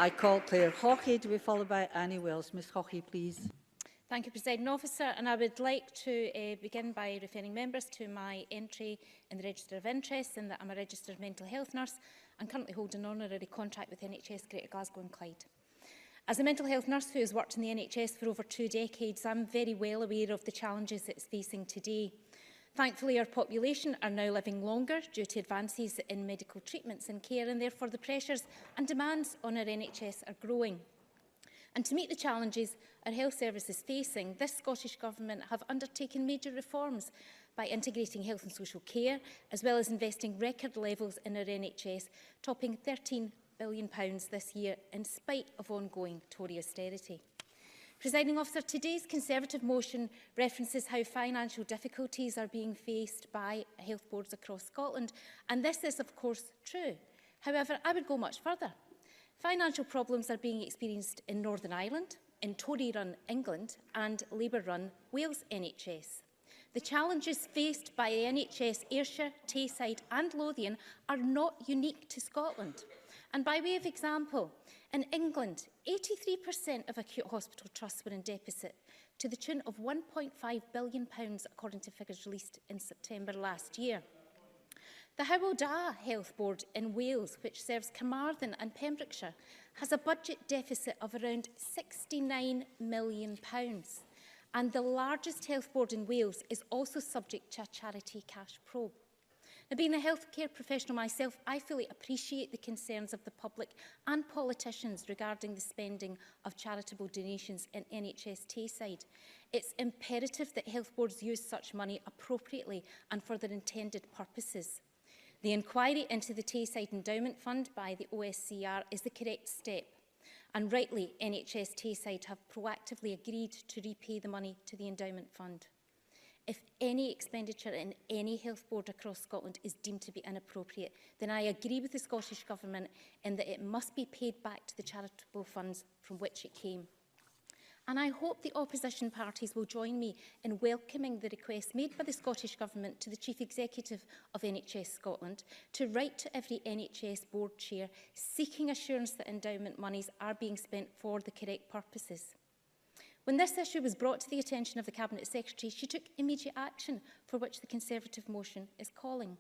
I call Claire Hawkey to be followed by Annie Wells. Ms Hawkey, please. Thank you, Presiding Officer. And I would like to begin by referring members to my entry in the Register of Interest, in that I'm a registered mental health nurse and currently hold an honorary contract with NHS Greater Glasgow and Clyde. As a mental health nurse who has worked in the NHS for over 2 decades, I'm very well aware of the challenges it's facing today. Thankfully, our population are now living longer due to advances in medical treatments and care, and therefore the pressures and demands on our NHS are growing. And to meet the challenges our health service is facing, this Scottish Government have undertaken major reforms by integrating health and social care, as well as investing record levels in our NHS, topping £13 billion this year, in spite of ongoing Tory austerity. Presiding Officer, today's Conservative motion references how financial difficulties are being faced by health boards across Scotland, and this is of course true. However, I would go much further. Financial problems are being experienced in Northern Ireland, in Tory-run England and Labour-run Wales NHS. The challenges faced by NHS Ayrshire, Tayside and Lothian are not unique to Scotland. And by way of example, in England, 83% of acute hospital trusts were in deficit, to the tune of £1.5 billion, according to figures released in September last year. The Hywel Dda Health Board in Wales, which serves Carmarthen and Pembrokeshire, has a budget deficit of around £69 million. And the largest health board in Wales is also subject to a charity cash probe. Now, being a healthcare professional myself, I fully appreciate the concerns of the public and politicians regarding the spending of charitable donations in NHS Tayside. It's imperative that health boards use such money appropriately and for their intended purposes. The inquiry into the Tayside Endowment Fund by the OSCR is the correct step, and rightly NHS Tayside have proactively agreed to repay the money to the endowment fund. If any expenditure in any health board across Scotland is deemed to be inappropriate, then I agree with the Scottish Government in that it must be paid back to the charitable funds from which it came. And I hope the opposition parties will join me in welcoming the request made by the Scottish Government to the Chief Executive of NHS Scotland to write to every NHS board chair seeking assurance that endowment monies are being spent for the correct purposes. When this issue was brought to the attention of the Cabinet Secretary, she took immediate action, for which the Conservative motion is calling.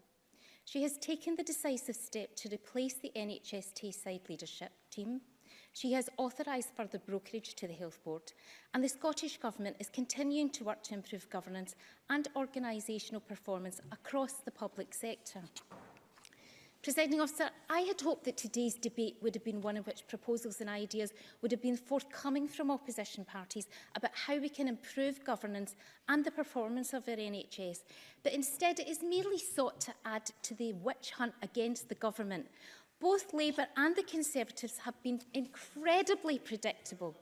She has taken the decisive step to replace the NHS Tayside leadership team. She has authorised further brokerage to the Health Board, and the Scottish Government is continuing to work to improve governance and organisational performance across the public sector. Presiding Officer, I had hoped that today's debate would have been one in which proposals and ideas would have been forthcoming from opposition parties about how we can improve governance and the performance of our NHS, but instead it is merely sought to add to the witch hunt against the government. Both Labour and the Conservatives have been incredibly predictable.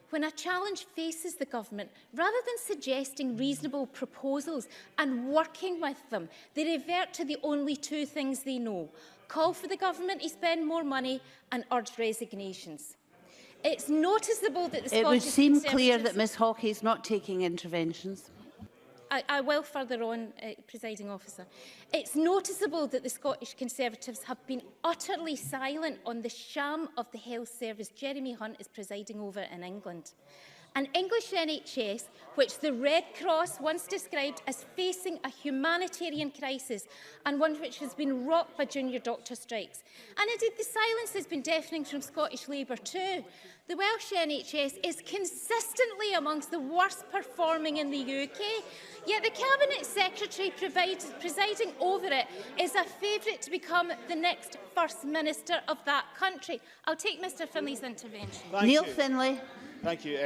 When a challenge faces the government, rather than suggesting reasonable proposals and working with them, they revert to the only two things they know: call for the government to spend more money and urge resignations. It's noticeable that the Scottish It would seem clear that Ms Hawkey is not taking interventions. I will further on, Presiding Officer. It's noticeable that the Scottish Conservatives have been utterly silent on the sham of the health service Jeremy Hunt is presiding over in England. An English NHS which the Red Cross once described as facing a humanitarian crisis, and one which has been rocked by junior doctor strikes. And indeed the silence has been deafening from Scottish Labour too. The Welsh NHS is consistently amongst the worst performing in the UK, yet the Cabinet Secretary presiding over it is a favourite to become the next First Minister of that country. I'll take Mr Finlay's intervention. Neil Finlay. Thank you.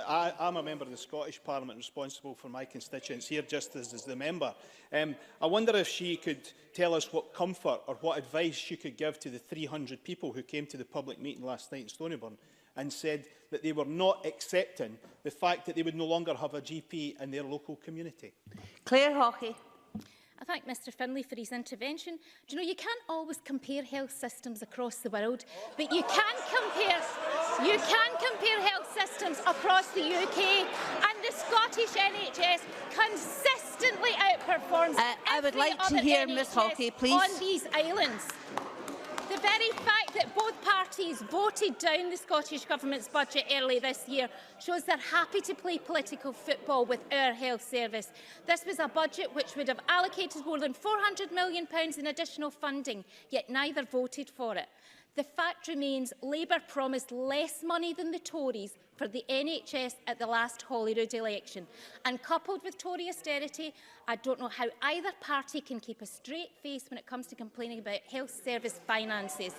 I'm a member of the Scottish Parliament responsible for my constituents here, just as is the member. I wonder if she could tell us what comfort or what advice she could give to the 300 people who came to the public meeting last night in Stonyburn and said that they were not accepting the fact that they would no longer have a GP in their local community. Claire Hawkey. I thank Mr Finlay for his intervention. Do you know, you can't always compare health systems across the world, but you can compare health systems across the UK, and the Scottish NHS consistently outperforms I would like to hear Ms Hawkey, please. On these islands. The very fact that both parties voted down the Scottish Government's budget early this year shows they're happy to play political football with our health service. This was a budget which would have allocated more than £400 million in additional funding, yet neither voted for it. The fact remains Labour promised less money than the Tories for the NHS at the last Holyrood election. And coupled with Tory austerity, I don't know how either party can keep a straight face when it comes to complaining about health service finances.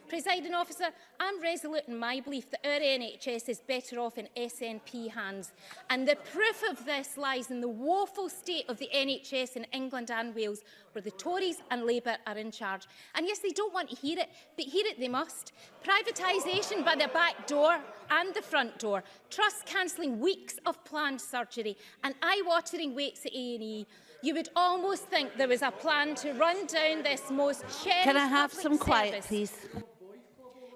Presiding Officer, I'm resolute in my belief that our NHS is better off in SNP hands. And the proof of this lies in the woeful state of the NHS in England and Wales, where the Tories and Labour are in charge. And yes, they don't want to hear it, but hear it they must. Privatisation by the back door and the front door, trusts cancelling weeks of planned surgery, and eye-watering waits at A&E. You would almost think there was a plan to run down this most cherished Can I have public some quiet, service, please?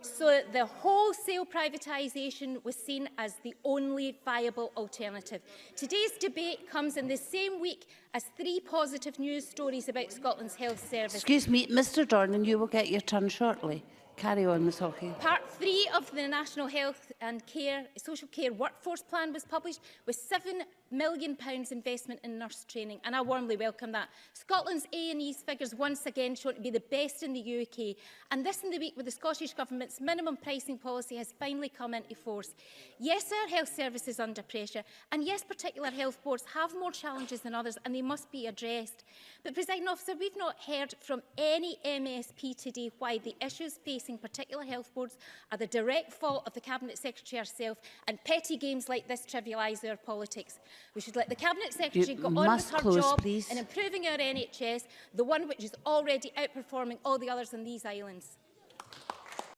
so that the wholesale privatisation was seen as the only viable alternative. Today's debate comes in the same week as 3 positive news stories about Scotland's health service. Excuse me, Mr Dornan, you will get your turn shortly. Carry on, Ms Hawkey. Part 3 of the National Health and Social Care Workforce Plan was published with £7 million investment in nurse training, and I warmly welcome that. Scotland's A&E's figures once again shown to be the best in the UK, and this in the week where the Scottish Government's minimum pricing policy has finally come into force. Yes, our health service is under pressure, and yes, particular health boards have more challenges than others, and they must be addressed. But, Presiding Officer, we've not heard from any MSP today why the issues facing particular health boards are the direct fault of the Cabinet Secretary herself, and petty games like this trivialise our politics. We should let the Cabinet Secretary go on with her job in improving our NHS, the one which is already outperforming all the others on these islands.